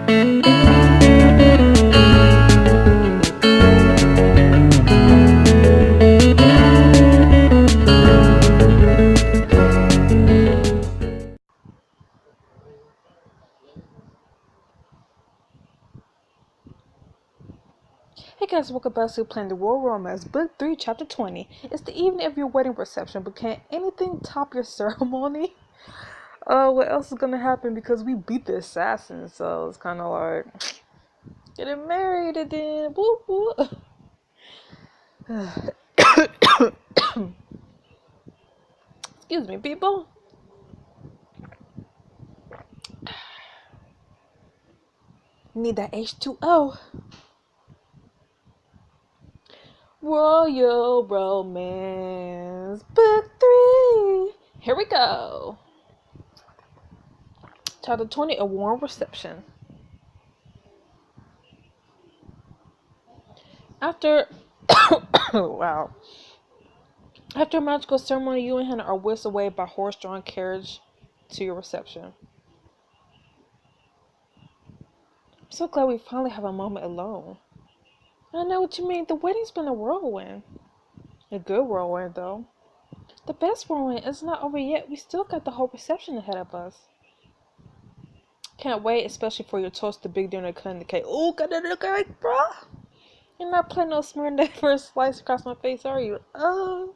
Hey guys, welcome back to Playing the World Romance, Book 3, Chapter 20. It's the evening of your wedding reception, but can anything top your ceremony? What else is gonna happen? Because we beat the assassin, so it's kind of like getting married and then whoop whoop. Excuse me, people. Need that H2O. Royal Romance, Book 3. Here we go. Chapter 20, A Warm Reception. After wow. After a magical ceremony, you and Hannah are whisked away by horse-drawn carriage to your reception. I'm so glad we finally have a moment alone. I know what you mean. The wedding's been a whirlwind. A good whirlwind, though. The best whirlwind is not over yet. We still got the whole reception ahead of us. Can't wait, especially for your toast, the big dinner, cutting the cake. Ooh, got the cake, bro. You're not planning on smearing that first slice across my face, are you? I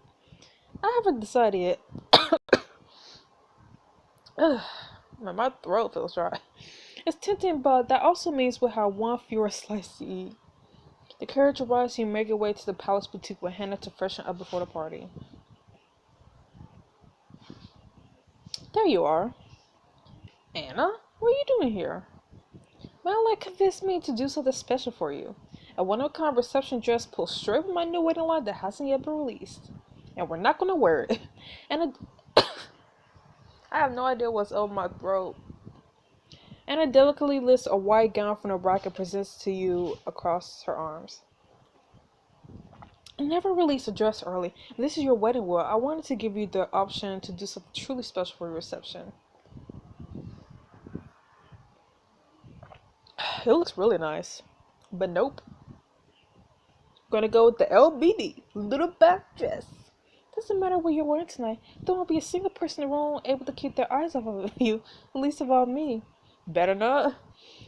haven't decided yet. My throat feels dry. It's tempting, but that also means we'll have one fewer slice to eat. The carriage arrives and you make your way to the palace boutique with Hannah to freshen up before the party. There you are. Anna, what are you doing here? Madeline convinced me to do something special for you. A one-of-a-kind reception dress pulled straight from my new wedding line that hasn't yet been released. And we're not going to wear it. And I have no idea what's over my throat. Anna delicately lifts a white gown from the rack and presents to you across her arms. I never released a dress early. This is your wedding wear. I wanted to give you the option to do something truly special for your reception. It looks really nice. But nope. Gonna go with the LBD, little back dress. Doesn't matter what you're wearing tonight. There won't be a single person in the room able to keep their eyes off of you, least of all me. Better not.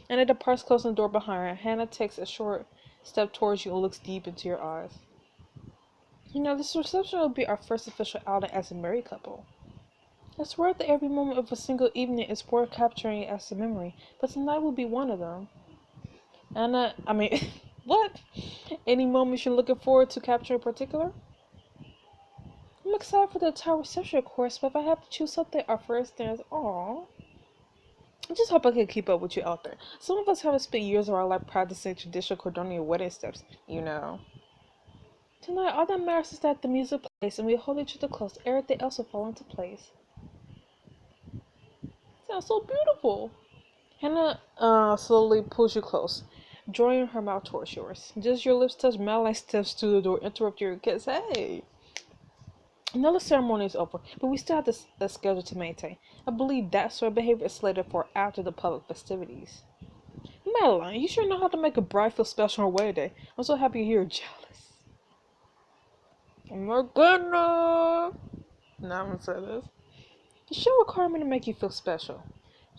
And it departs, closing the door behind her. Hannah takes a short step towards you and looks deep into your eyes. You know, this reception will be our first official outing as a married couple. It's worth that every moment of a single evening is worth capturing as a memory, but tonight will be one of them. Anna, what? Any moments you're looking forward to capturing in particular? I'm excited for the entire reception, of course, but if I have to choose something, our first dance, aww. I just hope I can keep up with you out there. Some of us haven't spent years of our life practicing traditional Cordonian wedding steps, you know. Tonight, all that matters is that the music plays and we hold each other close. Everything else will fall into place. Sounds so beautiful. Hannah slowly pulls you close, drawing her mouth towards yours. Just your lips touch, Madeline steps to the door, interrupt your kiss. Hey! Another ceremony is over, but we still have the schedule to maintain. I believe that sort of behavior is slated for after the public festivities. Madeline, you sure know how to make a bride feel special on her wedding day. I'm so happy you're jealous. Oh my goodness! Now I'm gonna say this. The show required me to make you feel special.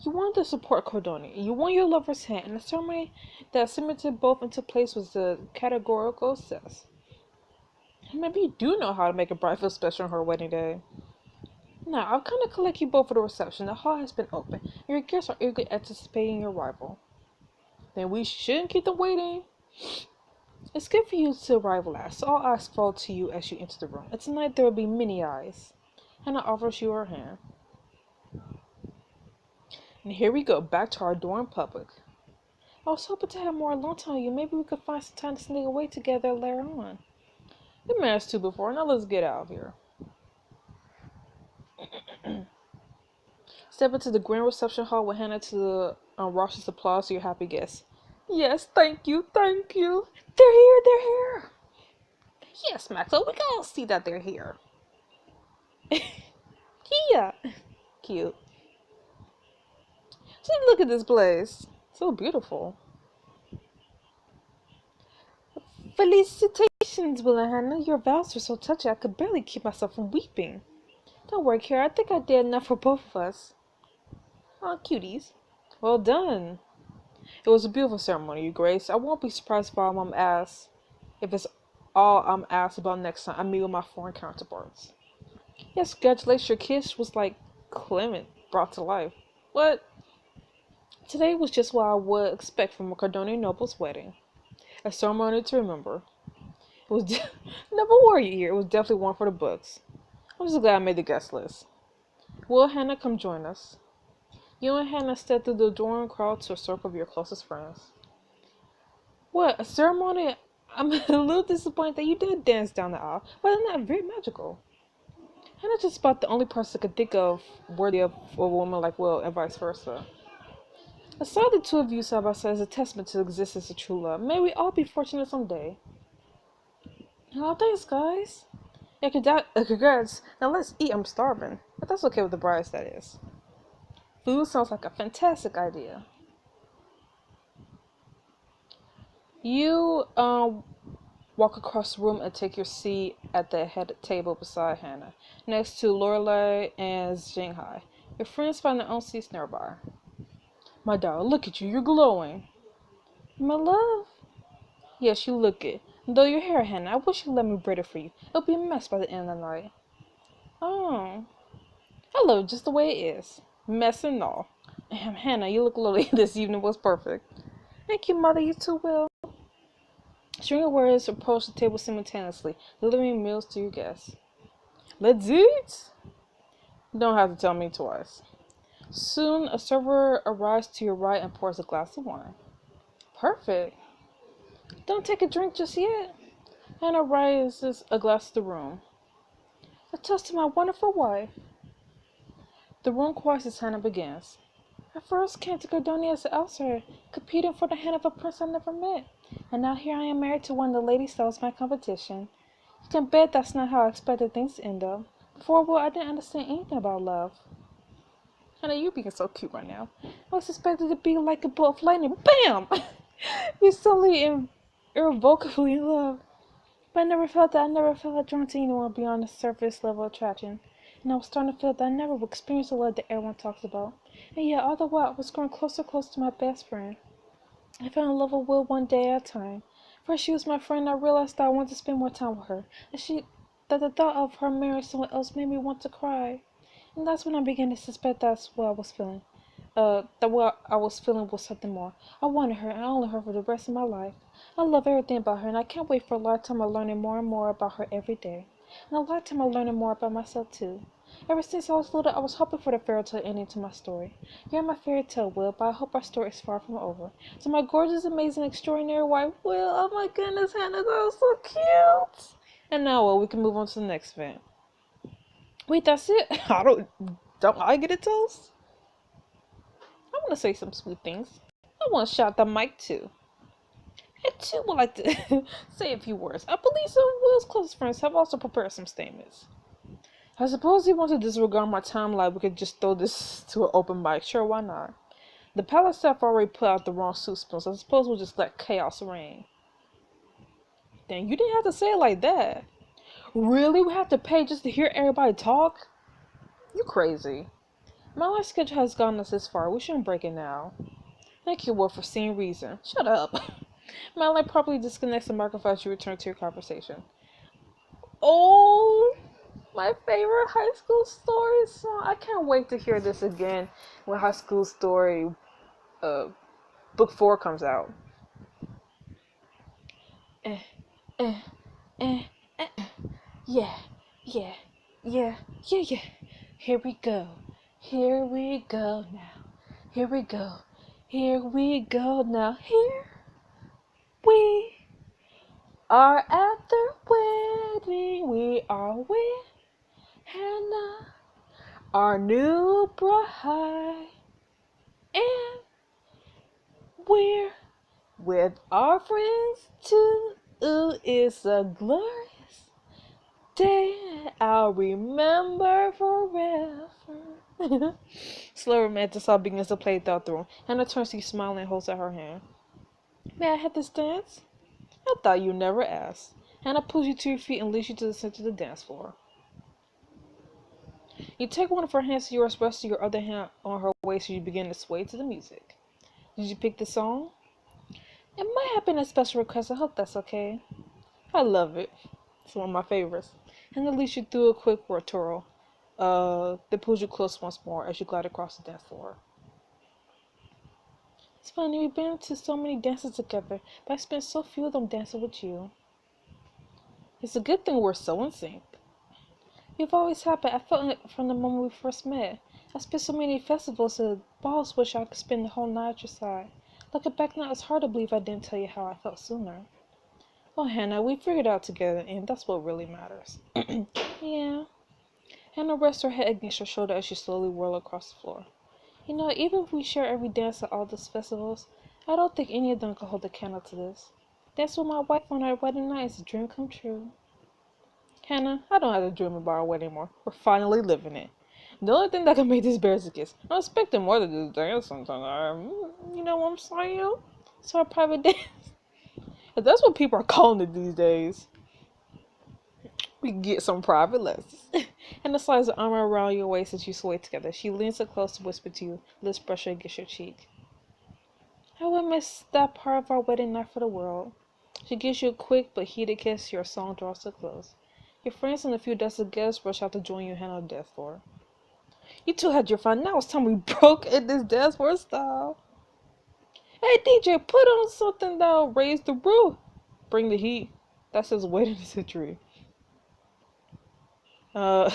You wanted to support Cordonia. You won your lover's hand, and the ceremony that cemented both into place was the categorical success. Maybe you do know how to make a bride feel special on her wedding day. Now, I'll kind of collect you both for the reception. The hall has been open. Your guests are eagerly anticipating your arrival. Then we shouldn't keep them waiting. It's good for you to arrive last, so all eyes fall to you as you enter the room. And tonight there will be many eyes. Hannah offers you her hand. And here we go, back to our door in public. I was hoping to have more alone time with you. Maybe we could find some time to sneak away together later on. We managed to before. Now let's get out of here. Step into the grand reception hall with Hannah to the raucous applause to your happy guests. Yes, thank you, thank you. They're here, they're here. Yes, Maxwell, we gotta see that they're here. Yeah. Cute. See, look at this place. So beautiful. Felicitations, Will and Hannah. Your vows were so touching I could barely keep myself from weeping. Don't worry, Kara. I think I did enough for both of us. Aw, cuties. Well done. It was a beautiful ceremony, Your Grace. I won't be surprised if it's all I'm asked about next time I meet with my foreign counterparts. Yes, congratulations. Your kiss was like Clement brought to life. What? Today was just what I would expect from a Cardonian noble's wedding. A ceremony to remember. It was never worry here. It was definitely one for the books. I'm just glad I made the guest list. Will Hannah come join us? You and Hannah stepped through the adoring crowd to a circle of your closest friends. What, a ceremony? I'm a little disappointed that you did dance down the aisle, but it's not very magical. Hannah's just about the only person I could think of worthy of a woman like Will, and vice versa. I saw the two of you side by side as a testament to the existence of true love. May we all be fortunate someday. Oh, thanks, guys. Yeah, congrats. Now let's eat. I'm starving. But that's okay with the brides, that is. Food sounds like a fantastic idea. You, walk across the room and take your seat at the head table beside Hannah, next to Lorelei and Xinghai. Your friends find their own seats nearby. My darling, look at you. You're glowing. My love. Yes, you look it. Though your hair, Hannah, I wish you'd let me braid it for you. It'll be a mess by the end of the night. Oh. I love it just the way it is. Mess and all. Hannah, you look lovely. This evening was perfect. Thank you, Mother. You too will. String of words approach the table simultaneously, delivering meals to your guests. Let's eat! You don't have to tell me twice. Soon, a server arrives to your right and pours a glass of wine. Perfect. Don't take a drink just yet. Hannah raises a glass to the room. A toast to my wonderful wife. The room quiets as Hannah begins. I first came to Cardonia as an outsider, competing for the hand of a prince I never met. And now here I am married to one of the ladies that was my competition. You can bet that's not how I expected things to end up. Before, well, I didn't understand anything about love. Hannah, you being so cute right now. I was expected to be like a bolt of lightning. BAM! You're suddenly and irrevocably in love. But I never felt drawn to anyone beyond the surface level attraction. And I was starting to feel that I never would experience the love that everyone talks about. And yet, all the while, I was growing closer to my best friend. I fell in love with Will one day at a time. First, she was my friend, and I realized that I wanted to spend more time with her. That the thought of her marrying someone else made me want to cry. And that's when I began to suspect that's what I was feeling. That what I was feeling was something more. I wanted her, and only her for the rest of my life. I love everything about her, and I can't wait for a lifetime of learning more and more about her every day. And a lifetime of learning more about myself, too. Ever since I was little, I was hoping for the fairy tale ending to my story. You're my fairy tale, Will, but I hope our story is far from over. So my gorgeous, amazing, extraordinary wife, Will, oh my goodness, Hannah, that was so cute! And now, Will, we can move on to the next event. Wait, that's it? Don't I get a toast? I want to say some sweet things. I want to shout the mic, too. I, too, would like to say a few words. I believe some of Will's closest friends have also prepared some statements. I suppose he wants to disregard my timeline. We could just throw this to an open mic. Sure, why not? The palace staff already put out the wrong soup spoons. I suppose we'll just let chaos reign. Dang, you didn't have to say it like that. Really? We have to pay just to hear everybody talk? You crazy. My life schedule has gotten us this far. We shouldn't break it now. Thank you, Will, for seeing reason. Shut up. My life probably disconnects the microphone as you return to your conversation. Oh, my favorite high school story song. I can't wait to hear this again when High School Story book 4 comes out. Eh, eh, eh, eh. Yeah, yeah, yeah, yeah, yeah. Here we go. Here we go now. Here we go. Here we go now. Here we are at the wedding. We are with Hannah, our new bride. And we're with our friends too. Ooh, it's a glorious day I'll remember forever. Slow romantic song begins to play throughout the room. Hannah turns to you smiling and holds out her hand. May I have this dance? I thought you never asked. Hannah pulls you to your feet and leads you to the center of the dance floor. You take one of her hands to yours, resting your other hand on her waist as you begin to sway to the music. Did you pick the song? It might have been a special request. I hope that's okay. I love it. It's one of my favorites. Hannah leads you through a quick twirl. That pulls you close once more as you glide across the dance floor. It's funny, we've been to so many dances together, but I spent so few of them dancing with you. It's a good thing we're so in sync. We've always happened. I felt it from the moment we first met. I spent so many festivals and balls, wish I could spend the whole night at your side. Looking back now, it's hard to believe I didn't tell you how I felt sooner. Oh, Hannah, we figured it out together, and that's what really matters. Yeah. Hannah rests her head against your shoulder as you slowly whirl across the floor. You know, even if we share every dance at all those festivals, I don't think any of them could hold a candle to this. Dance with my wife on our wedding night is a dream come true. Hannah, I don't have to dream about our wedding anymore. We're finally living it. The only thing that can make this bear is a kiss. I'm expecting more than just dance sometimes. You know what I'm saying? It's our private dance. If that's what people are calling it these days. We can get some private lessons. Hannah slides her arm around your waist as you sway together. She leans so close to whisper to you, lips brushing against your cheek. I would miss that part of our wedding night for the world. She gives you a quick but heated kiss. Your song draws to a close. Your friends and a few dusty guests rush out to join you, Hannah, on the dance floor. You two had your fun. Now it's time we broke in this dance floor style. Hey DJ, put on something that'll raise the roof. Bring the heat. That's his wedding century. A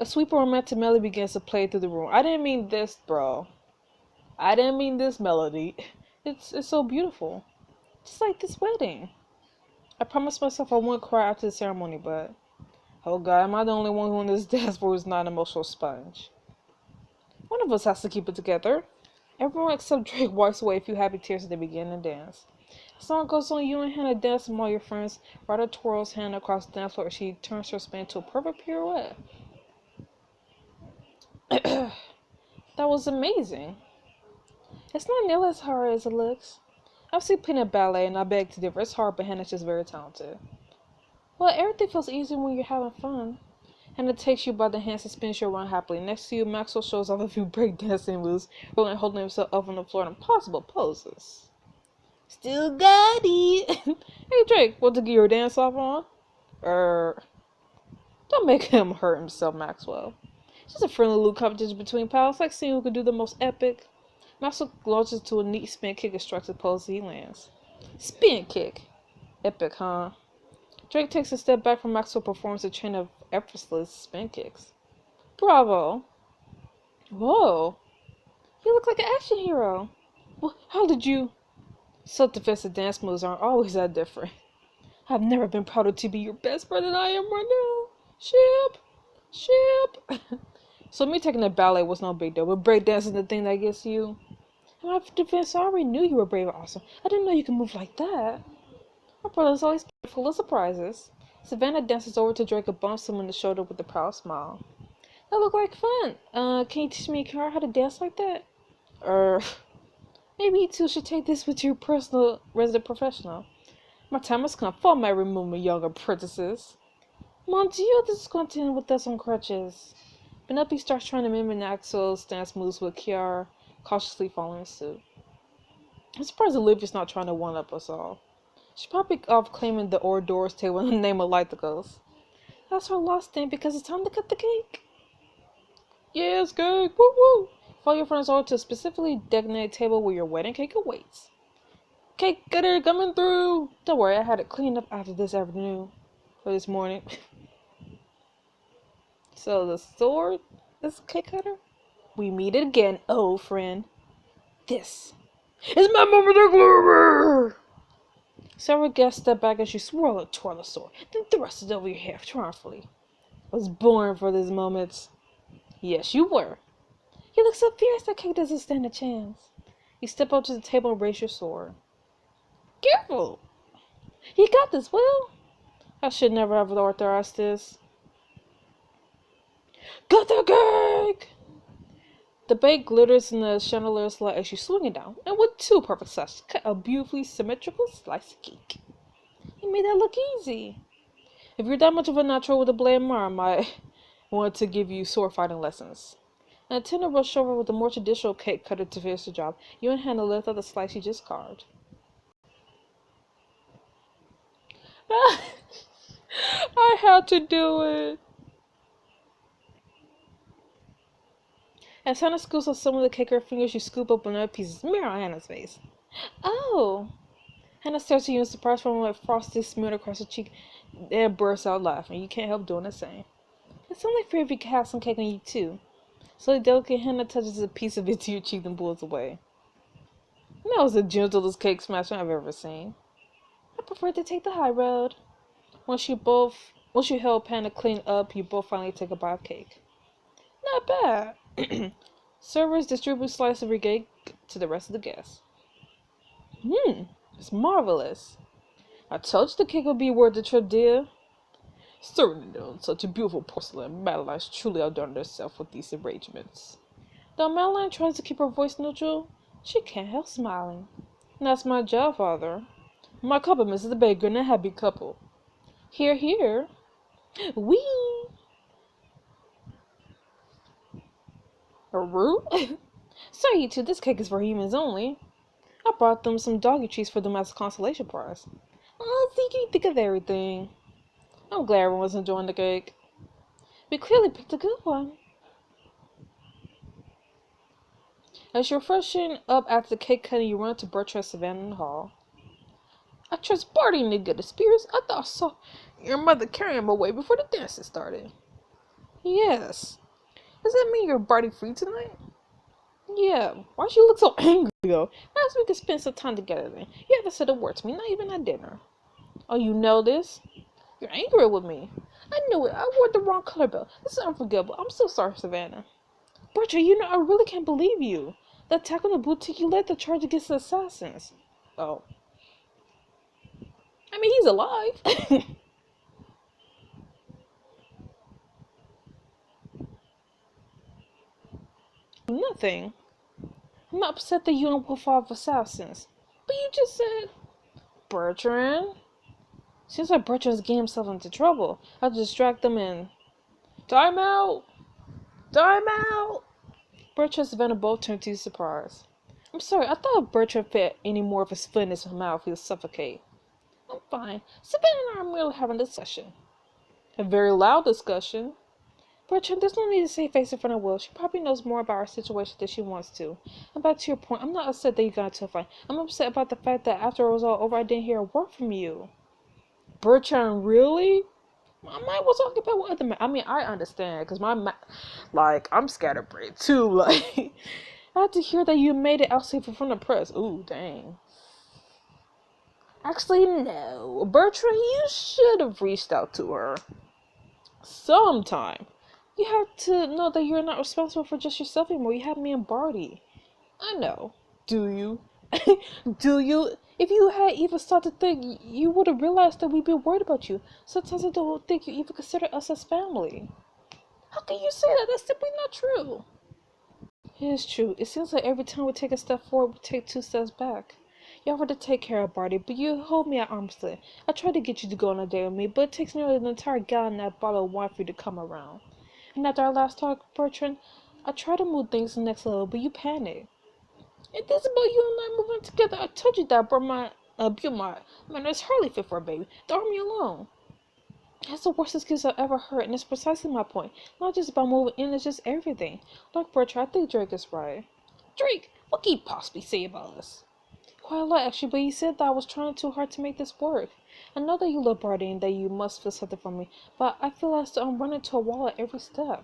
sweet romantic melody begins to play through the room. I didn't mean this, bro. I didn't mean this melody. It's so beautiful. Just like this wedding. I promised myself I wouldn't cry after the ceremony, but oh God, am I the only one who in this dance floor is not an emotional sponge? One of us has to keep it together. Everyone except Drake wipes away a few happy tears as they begin to dance. The song goes on, you and Hannah dance among your friends. Ryder twirls Hannah across the dance floor as she turns her spin to a perfect pirouette. That was amazing. It's not nearly as hard as it looks. I've seen plenty of ballet and I beg to differ. It's hard, but Hannah's just very talented. Well, everything feels easy when you're having fun. Hannah takes you by the hands and spins you around happily. Next to you, Maxwell shows off a few breakdancing moves, holding himself up on the floor in impossible poses. Still got it. Hey Drake, want to get your dance off on? Don't make him hurt himself, Maxwell. It's just a friendly little competition between pals, like seeing who can do the most epic. Maxwell launches to a neat spin kick and strikes a pose as he lands. Spin kick. Epic, huh? Drake takes a step back from Maxwell, performs a chain of effortless spin kicks. Bravo. Whoa. You look like an action hero. Well, how did you... Self-defensive dance moves aren't always that different. I've never been prouder to be your best friend than I am right now. Ship. So me taking the ballet was no big deal, but breakdancing the thing that gets you. In my defense, I already knew you were brave and awesome. I didn't know you could move like that. My brother's always full of surprises. Savannah dances over to Drake and bumps him in the shoulder with a proud smile. That looked like fun. Can you teach me how to dance like that? Maybe you two should take this with your personal resident professional. My time has come for my remove my young apprentices. Mon Dieu, this is going to end with us on crutches. Penelope starts trying to mimic Maxwell's dance moves with Kiara cautiously following suit. I'm surprised Olivia's not trying to one-up us all. She's probably off claiming the hors d'oeuvres table in the name of Lythicos. That's her last thing because it's time to cut the cake. Yes, cake! Woo woo! Follow your friends over to a specifically designated table where your wedding cake awaits. Cake cutter coming through! Don't worry, I had it cleaned up after this afternoon. Or this morning. So the sword is cake cutter? We meet again, old friend. This is my moment of glory! Several guests step back as you swirl and twirl the sword, then thrust it over your head triumphantly. I was born for this moment. Yes, you were. You look so fierce that cake doesn't stand a chance. You step up to the table and raise your sword. Careful! You got this, Will. I should never have authorized this. Got the cake! The bake glitters in the chandelier's light as you swing it down, and with two perfect slices, cut a beautifully symmetrical slice of cake. You made that look easy. If you're that much of a natural with a blade, I might want to give you sword fighting lessons. And a tender rush over with a more traditional cake cutter to finish the job. You and Hannah lift out the slice you just carved. I had to do it. As Hannah scoops up some of the cake with her fingers, you scoop up another piece. Mirror on Hannah's face. Oh! Hannah stares at you in surprise from like frosting smeared across her cheek and bursts out laughing. You can't help doing the same. It's only fair if you can have some cake on you too. Slowly delicate, Hannah touches a piece of it to your cheek and pulls away. That was the gentlest cake smashing I've ever seen. I prefer to take the high road. Once you help Hannah clean up, you both finally take a bite of cake. Not bad. Servers distribute slices of your cake to the rest of the guests. It's marvelous. I told you the cake would be worth the trip, dear. Certainly not. Such a beautiful porcelain. Madeline's truly outdone herself with these arrangements. Though Madeline tries to keep her voice neutral, she can't help smiling. That's my job, Father. My compliments to the baker and a happy couple. Hear, hear. Wee! Rude? Sorry, you two, this cake is for humans only. I brought them some doggy treats for them as a consolation prize. Oh, see, you think of everything. I'm glad everyone's enjoying the cake. We clearly picked a good one. As you're freshening up after the cake cutting, you run to Bertrand Savannah in the hall. I trust Barty in the good spirits. I thought I saw your mother carrying him away before the dances started. Yes. Does that mean you're Barty free tonight? Yeah. Why'd you look so angry, though? Perhaps we could spend some time together then. You haven't said a word to me, not even at dinner. Oh, you know this? You're angry with me. I knew it. I wore the wrong color belt. This is unforgivable. I'm so sorry, Savannah. Bertrand, I really can't believe you. The attack on the boutique, you led the charge against the assassins. Oh. I mean, he's alive. Nothing. I'm upset that you don't pull off assassins. But you just said... Bertrand? Seems like Bertrand's getting himself into trouble. I'll distract them and... Time out! Time out! Bertrand and Savannah both turned to surprise. I'm sorry, I thought if Bertrand fit any more of his foot in his mouth, he would suffocate. I'm fine. Savannah and I are merely having a discussion. A very loud discussion. Bertrand, there's no need to say face in front of Will. She probably knows more about our situation than she wants to. And back to your point, I'm not upset that you got into a fight. I'm upset about the fact that after it was all over, I didn't hear a word from you. Bertrand, really? My mind was occupied with other men. I mean, I understand, because I'm scatterbrained too. Like, I had to hear that you made it out safe from the press. Ooh, dang. Actually, no. Bertrand, you should have reached out to her. Sometime. You have to know that you're not responsible for just yourself anymore. You have me and Barty. I know. Do you? Do you? If you had even started to think, you would have realized that we'd be worried about you. Sometimes I don't think you even consider us as family. How can you say that? That's simply not true. It is true. It seems like every time we take a step forward, we take 2 steps back. You offered to take care of Barty, but you hold me at arm's length. I tried to get you to go on a date with me, but it takes nearly an entire gallon and that bottle of wine for you to come around. And after our last talk, Bertrand, I tried to move things to the next level, but you panicked. It is about you and I moving together. I told you that, but my man is hardly fit for a baby. Throw me alone. That's the worst excuse I've ever heard, and it's precisely my point. Not just about moving in, it's just everything. Look, Bertrand, I think Drake is right. Drake? What can he possibly say about us? Quite a lot, actually, but he said that I was trying too hard to make this work. I know that you love Barty and that you must feel something from me, but I feel as though I'm running to a wall at every step.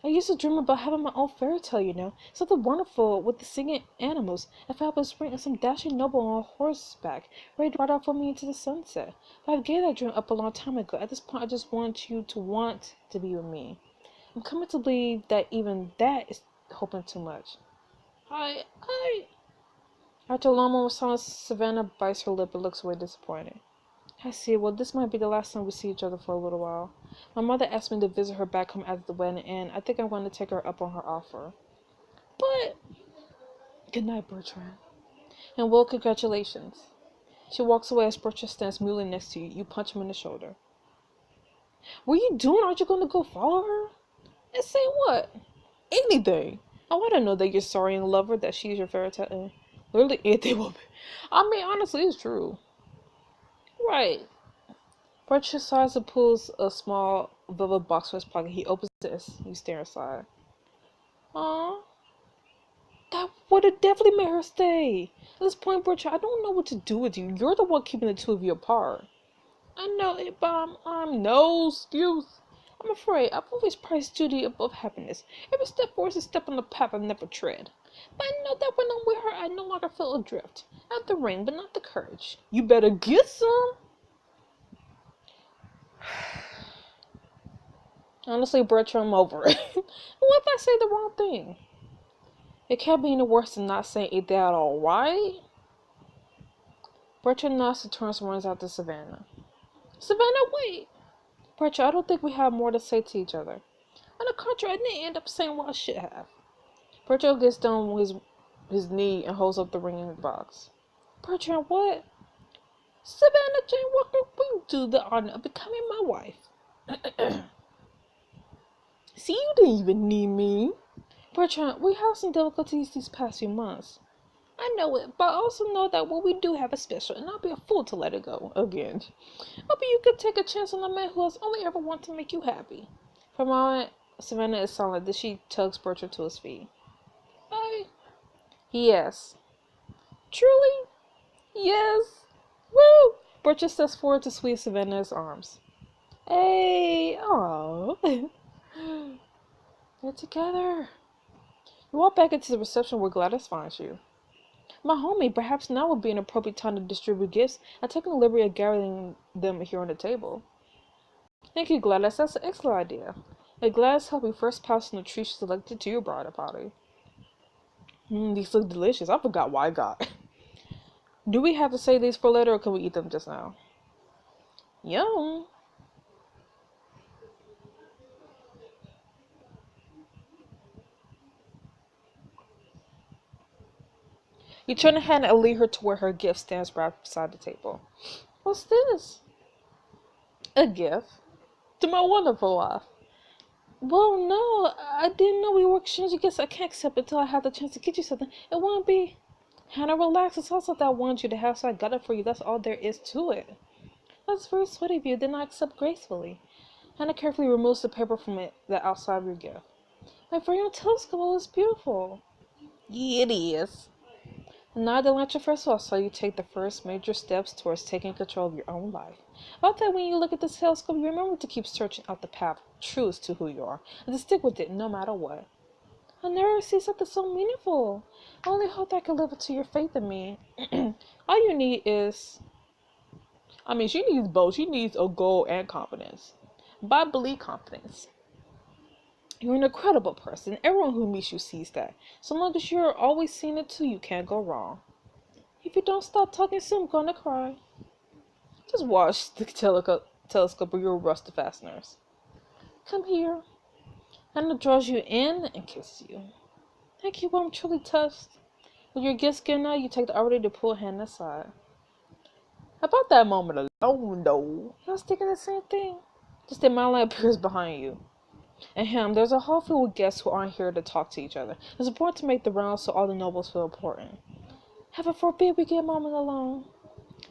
I used to dream about having my own fairy tale, something wonderful with the singing animals, a fabulous spring and some dashing noble on horseback, ready to ride off with me into the sunset. But I've gave that dream up a long time ago. At this point, I just want you to want to be with me. I'm coming to believe that even that is hoping too much. After a long moment of silence, Savannah bites her lip and looks away disappointed. I see. Well, this might be the last time we see each other for a little while. My mother asked me to visit her back home after the wedding, and I think I'm going to take her up on her offer. But good night, Bertrand. And well, congratulations. She walks away as Bertrand stands mutely next to you. You punch him in the shoulder. What are you doing? Aren't you going to go follow her? And say what? Anything. I want to know that you're sorry and love her, that she's your fairy tale. Literally anything will be. I mean, honestly, it's true. Right. Bertrand sighs and pulls a small velvet box from his pocket. He opens it. You stare inside. Aww. That would have definitely made her stay. At this point, Bertrand, I don't know what to do with you. You're the one keeping the two of you apart. I know it, but I'm no excuse. I'm afraid I've always prized duty above happiness. Every step forward is a step on the path I never tread. But I know that when I'm with her, I no longer feel adrift. I have the ring, but not the courage. You better get some. Honestly, Bertram, I'm over it. What if I say the wrong thing? It can't be any worse than not saying anything at all, right? Bertram nods and turns and runs out to Savannah. Savannah, wait! Bertram, I don't think we have more to say to each other. On the contrary, I didn't end up saying what I should have. Bertram gets down on his knee and holds up the ring in the box. Bertram, what? Savannah Jane Walker, will you do the honor of becoming my wife? See, you didn't even need me. Bertrand, we have some difficulties these past few months. I know it, but I also know that what we do have is special, and I'll be a fool to let it go again. Maybe you could take a chance on a man who has only ever wanted to make you happy. For a moment, Savannah is silent, then she tugs Bertrand to his feet. Yes. Truly? Yes. Woo! Bertrand steps forward to squeeze Savannah's arms. Hey, aww. They're together. You walk back into the reception where Gladys finds you. My homie, perhaps now would be an appropriate time to distribute gifts. I'm taking the liberty of gathering them here on the table. Thank you, Gladys. That's an excellent idea. May Gladys help you first pass on the treat she selected to your bridal party. These look delicious. I forgot why I got. Do we have to say these for later, or can we eat them just now? Yum. You turn the hand and lead her to where her gift stands right beside the table. What's this? A gift? To my wonderful wife. Well, no, I didn't know we were exchanging gifts. I can't accept it until I have the chance to get you something. It won't be. Hannah, relax. It's also that I wanted you to have, so I got it for you. That's all there is to it. That's very sweet of you. Then I accept gracefully. Hannah carefully removes the paper from the outside of your gift. My very own telescope. Oh, it's beautiful. Yeah, it is. And now the launch your first off, so you take the first major steps towards taking control of your own life. About that, when you look at the telescope, you remember to keep searching out the path truest to who you are, and to stick with it no matter what. I never see something so meaningful. I only hope I can live up to your faith in me. All you need is... she needs both. She needs a goal and confidence. But I believe confidence. You're an incredible person. Everyone who meets you sees that. So long as you're always seeing it too, you can't go wrong. If you don't stop talking soon, I'm gonna cry. Just watch the telescope or you'll rust the fasteners. Come here. Hannah draws you in and kisses you. Thank you, I'm truly touched. With your gift given out, you take the opportunity to pull Hannah aside. About that moment alone, though, I was thinking the same thing. Just that Madeline appears behind you. And him, there's a hall filled with guests who aren't here to talk to each other. It's important to make the rounds so all the nobles feel important. Heaven forbid we get a moment alone.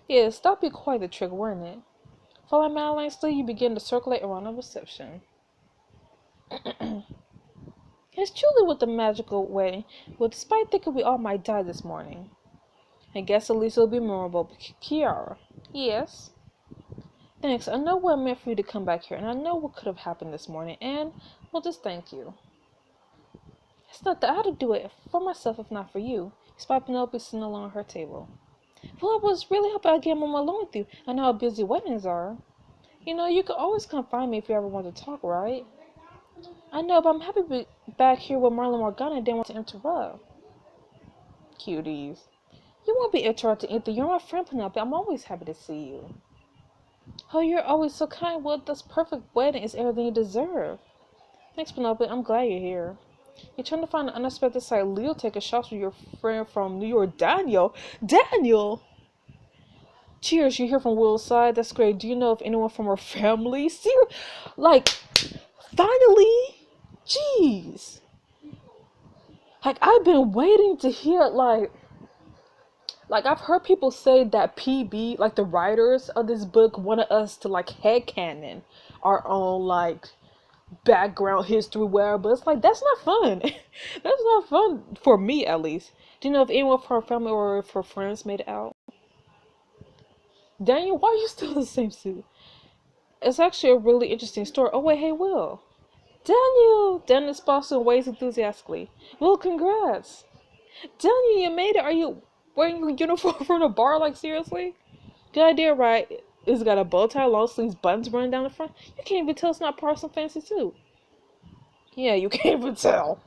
Yes, that'd be quite the trick, wouldn't it? Following Madeline's lead, you begin to circulate around the reception. It's truly with the magical wedding. Well, despite thinking we all might die this morning. I guess at least it'll be memorable. But Kiara. Yes? Thanks, I know what it meant for you to come back here, and I know what could have happened this morning, and, well, just thank you. It's not that I had to do it for myself if not for you, despite Penelope sitting alone at her table. Well, I was really hoping I'd get a moment alone with you. I know how busy weddings are. You know, you could always come find me if you ever want to talk, right? I know, but I'm happy to be back here with Marlon Morgana and didn't want to interrupt. Cuties. You won't be interrupting anything. You're my friend, Penelope. I'm always happy to see you. Oh, you're always so kind. Well, this perfect wedding is everything you deserve. Thanks, Penelope. I'm glad you're here. You're trying to find an unexpected site. Leo taking shots with your friend from New York, Daniel. Daniel! Cheers, you hear from Will's side? That's great. Do you know if anyone from her family? See, like, finally? Jeez. Like, I've been waiting to hear, like, I've heard people say that PB, like, the writers of this book wanted us to, like, headcanon our own, like, background history, where, but it's like, that's not fun. That's not fun, for me, at least. Do you know if anyone from her family or if her friends made it out? Daniel, why are you still in the same suit? It's actually a really interesting story. Oh, wait, hey, Will. Daniel spots and waves enthusiastically. Will, congrats. Daniel, you made it. Are you wearing your uniform from the bar? Like, seriously? Good idea, right? It's got a bow tie, long sleeves, buttons running down the front. You can't even tell it's not part of some fancy suit. Yeah, you can't even tell.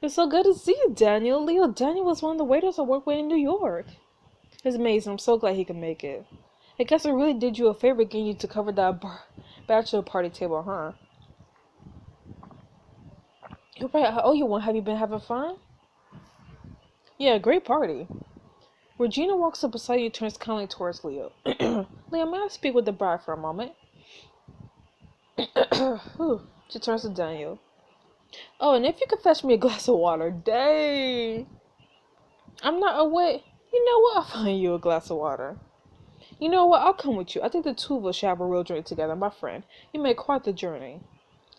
It's so good to see you, Daniel. Daniel was one of the waiters I worked with in New York. It's amazing. I'm so glad he could make it. I guess I really did you a favor getting you to cover that bachelor party table, huh? You're right. I owe you one. Have you been having fun? Yeah, great party. Regina walks up beside you and turns kindly towards Leo. Leo, may I speak with the bride for a moment? She turns to Daniel. Oh, and if you could fetch me a glass of water. Dang. I'm not away. You know what? I'll find you a glass of water. You know what? I'll come with you. I think the two of us should have a real drink together, my friend. You made quite the journey.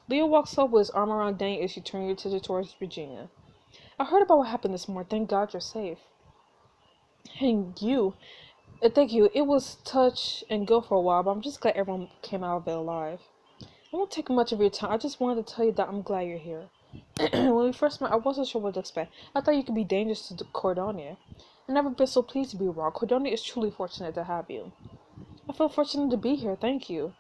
Leo walks up with his arm around Daniel as she turns your attention towards Regina. I heard about what happened this morning. Thank God you're safe. And you. Thank you. It was touch and go for a while, but I'm just glad everyone came out of it alive. I won't take much of your time. I just wanted to tell you that I'm glad you're here. When we first met, I wasn't sure what to expect. I thought you could be dangerous to Cordonia. I've never been so pleased to be wrong. Cordonia is truly fortunate to have you. I feel fortunate to be here. Thank you.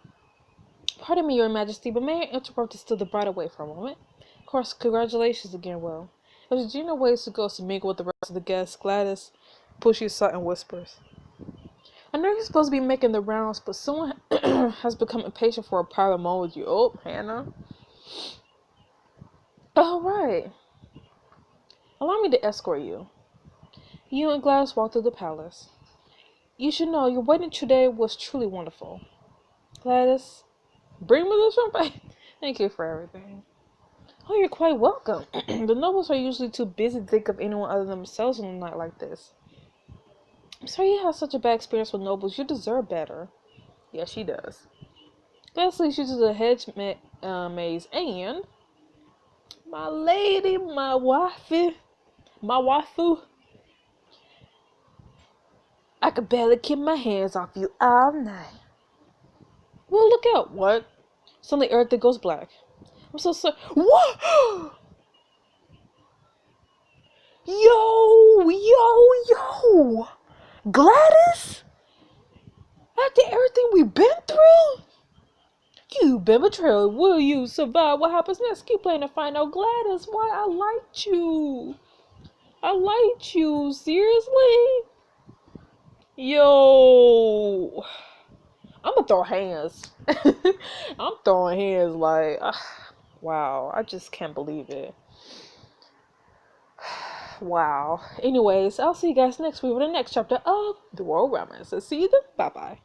Pardon me, Your Majesty, but may I interrupt to steal the bride away for a moment? Of course, congratulations again, Will. As Regina waits to go to mingle with the rest of the guests, Gladys pushes aside and whispers. I know you're supposed to be making the rounds, but someone has become impatient for a private moment with you. Oh, Hannah. All right. Allow me to escort you. You and Gladys walk through the palace. You should know your wedding today was truly wonderful. Gladys, bring me the champagne. Thank you for everything. Oh, you're quite welcome. The nobles are usually too busy to think of anyone other than themselves on a night like this. I'm sorry you had such a bad experience with nobles. You deserve better. Yeah, she does. Gladys leads you to the hedge maze, and my lady, my waifu, I could barely keep my hands off you all night. Well, look out. What? Suddenly everything goes black. I'm so sorry. What? Yo! Gladys? After everything we've been through? You've been betrayed. Will you survive? What happens next? Keep playing to find out. Gladys, why I liked you. I liked you. Seriously? Yo. I'm gonna throw hands. I'm throwing hands like, wow. I just can't believe it. Wow. Anyways, I'll see you guys next week with the next chapter of The World Romance. See you then. Bye-bye.